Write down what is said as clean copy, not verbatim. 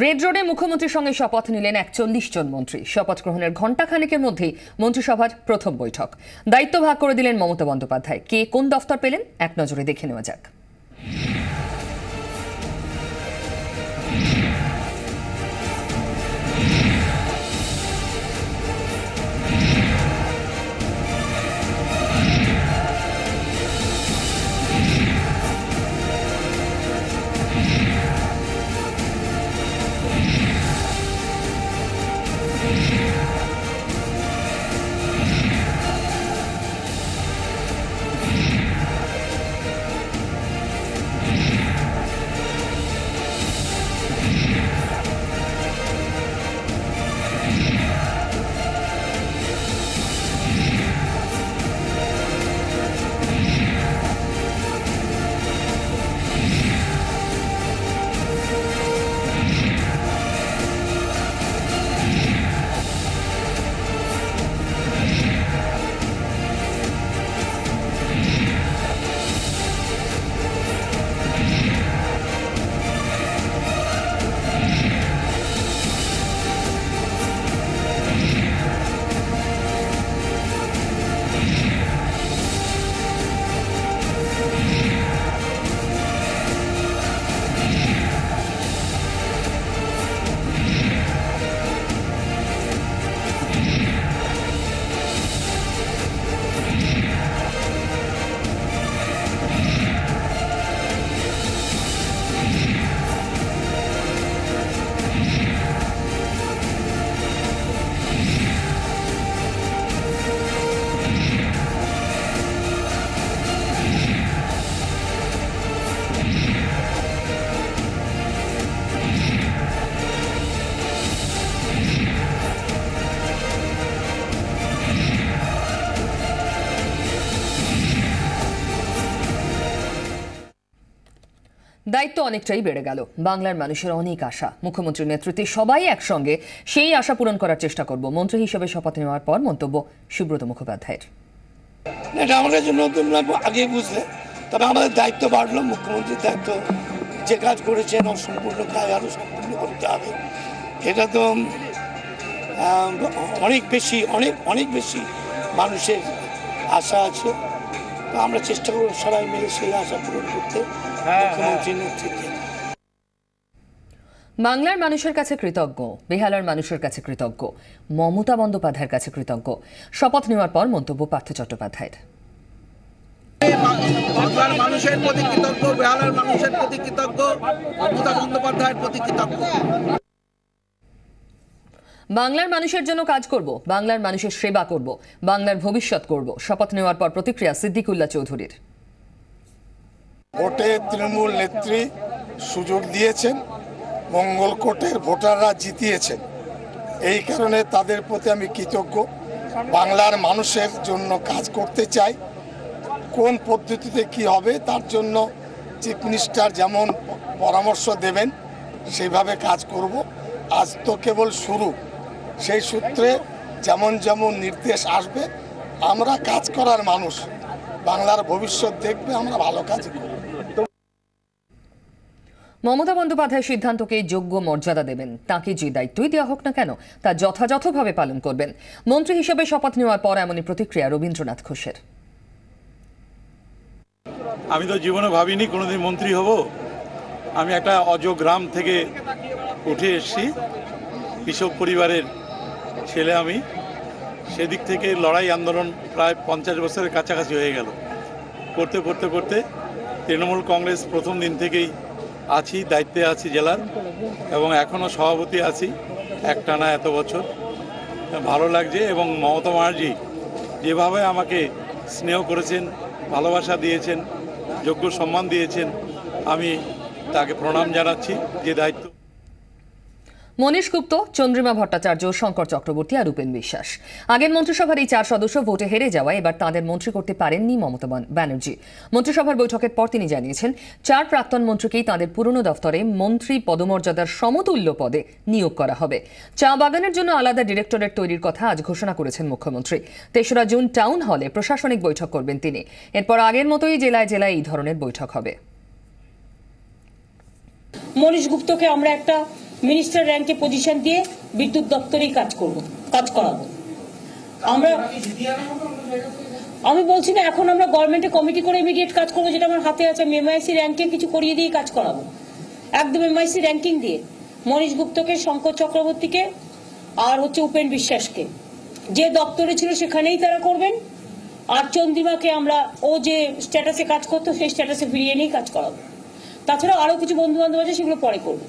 Red রোডে মুখ্যমন্ত্রীর সঙ্গে শপথ নিলেন ৪১ জন মন্ত্রী। শপথ গ্রহণের ঘণ্টাখানেকের মধ্যেই মন্ত্রিসভার প্রথম বৈঠক। দায়িত্ব ভাগ করে দিলেন মমতা বন্দ্যোপাধ্যায়। কে কোন দফতর পেলেন এক নজরে দেখে নেওয়া যাক। দায়িত্ব অনেকটাই বেড়ে গেল। বাংলার মানুষের অনেক আশা। মুখ্যমন্ত্রীর নেতৃত্বে সবাই একসঙ্গে সেই আশা পূরণ করার চেষ্টা করব। মন্ত্রী হিসেবে শপথ নেওয়ার পর মন্তব্য সুব্রত মুখোপাধ্যায়ের। এটা আমাদের জন্য তোমরা আগে বুঝলে, তবে আমাদের দায়িত্ব বাড়লো। মুখ্যমন্ত্রীর দায়িত্ব, যে কাজ করেছেন অসম্পূর্ণ কাজ আরো সম্পূর্ণ করতে হবে। এটা তো অনেক বেশি মানুষের আশা আছে। তো আমরা চেষ্টা করব সবাই মিলে সেই আশা পূরণ করতে। মুখ্যমন্ত্রীর নেতৃত্বে বাংলার মানুষের কাছে কৃতজ্ঞ, বেহালার মানুষের কাছে কৃতজ্ঞ, মমতা বন্দ্যোপাধ্যায়ের কাছে কৃতজ্ঞ। শপথ নেওয়ার পর মন্তব্য পার্থ চট্টোপাধ্যায়ের। বাংলার মানুষের প্রতি কৃতজ্ঞ, বেহালার মানুষের প্রতি কৃতজ্ঞ, মমতা বন্দ্যোপাধ্যায়ের প্রতি কৃতজ্ঞ। বাংলার মানুষের জন্য কাজ করব, বাংলার মানুষের সেবা করব, বাংলার ভবিষ্যৎ করব। শপথ নেওয়ার পর প্রতিক্রিয়া সিদ্দিকুল্লাহ চৌধুরীর। ভোটে তৃণমূল নেত্রী সুযোগ দিয়েছেন, মঙ্গলকোটের ভোটাররা জিতিয়েছেন। এই কারণে তাদের প্রতি আমি কৃতজ্ঞ। বাংলার মানুষের জন্য কাজ করতে চাই। কোন পদ্ধতিতে কি হবে তার জন্য চিফ মিনিস্টার যেমন পরামর্শ দেবেন সেইভাবে কাজ করব। আজ তো কেবল শুরু, সেই সূত্রে যেমন যেমন নির্দেশ আসবে আমরা কাজ করার মানুষ, বাংলার ভবিষ্যৎ দেখবে, আমরা ভালো কাজ করব। মমতা বন্দ্যোপাধ্যায় সিদ্ধান্তকে যোগ্য মর্যাদা দেবেন। তাকে যে দায়িত্বই দেওয়া হোক না কেন তা যথাযথভাবে পালন করবেন। মন্ত্রী হিসেবে শপথ নেওয়ার পর এমনই প্রতিক্রিয়া রবীন্দ্রনাথ ঘোষের। আমি তো জীবনে ভাবিনি কোনোদিন মন্ত্রী হব। আমি একটা অজ গ্রাম থেকে উঠে এসেছি, কৃষক পরিবারের ছেলে আমি। সেদিক থেকে লড়াই আন্দোলন প্রায় 50 বছরের কাছাকাছি হয়ে গেল। করতে করতে করতে তৃণমূল কংগ্রেস প্রথম দিন থেকেই আছি, দায়িত্বে আছি জেলার, এবং এখনও সভাপতি আছি একটানা এত বছর। ভালো লাগছে। এবং মমতা ব্যানার্জি যেভাবে আমাকে স্নেহ করেছেন, ভালোবাসা দিয়েছেন, যোগ্য সম্মান দিয়েছেন, আমি তাকে প্রণাম জানাচ্ছি। যে দায়িত্ব মনীশ গুপ্ত, চন্দ্রিমা ভট্টাচার্য, শঙ্কর চক্রবর্তী আর রূপেন বিশ্বাস। আগের মন্ত্রিসভার এই 4 সদস্য ভোটে হেরে যাওয়ায় এবার তাঁদের মন্ত্রী করতে পারেননি মমতা ব্যানার্জি। মন্ত্রিসভার বৈঠকের পর তিনি জানিয়েছেন 4 প্রাক্তন মন্ত্রীকেই তাঁদের পুরনো দফতরে মন্ত্রী পদমর্যাদার সমতুল্য পদে নিয়োগ করা হবে। চা বাগানের জন্য আলাদা ডিরেক্টরেট তৈরির কথা আজ ঘোষণা করেছেন মুখ্যমন্ত্রী। 3রা জুন টাউন হলে প্রশাসনিক বৈঠক করবেন তিনি। এরপর আগের মতোই জেলায় জেলায় এই ধরনের বৈঠক হবে। মনীশ গুপ্তকে আমরা একটা মিনিস্টার র্যাঙ্কে পজিশন দিয়ে বিদ্যুৎ দপ্তরেই কাজ করাবো। আমি বলছি না, এখন আমরা গভর্নমেন্টে কমিটি করে ইমিডিয়েট কাজ করবো, যেটা আমার হাতে আছে। আমি MIC র্যাঙ্কে কিছু করিয়ে দিয়ে কাজ করাবো, একদম MIC র্যাঙ্কিং দিয়ে। মনীশ গুপ্তকে, শঙ্কর চক্রবর্তীকে আর উপেন বিশ্বাসকে যে দপ্তরে ছিল সেখানেই তারা করবেন। আর চন্দ্রিমাকে আমরা ও যে স্ট্যাটাসে কাজ করতো সেই স্ট্যাটাসে ফিরিয়ে নিয়ে কাজ করাবো। তাছাড়া আরো কিছু বন্ধু বান্ধব আছে, সেগুলো পরে করবো।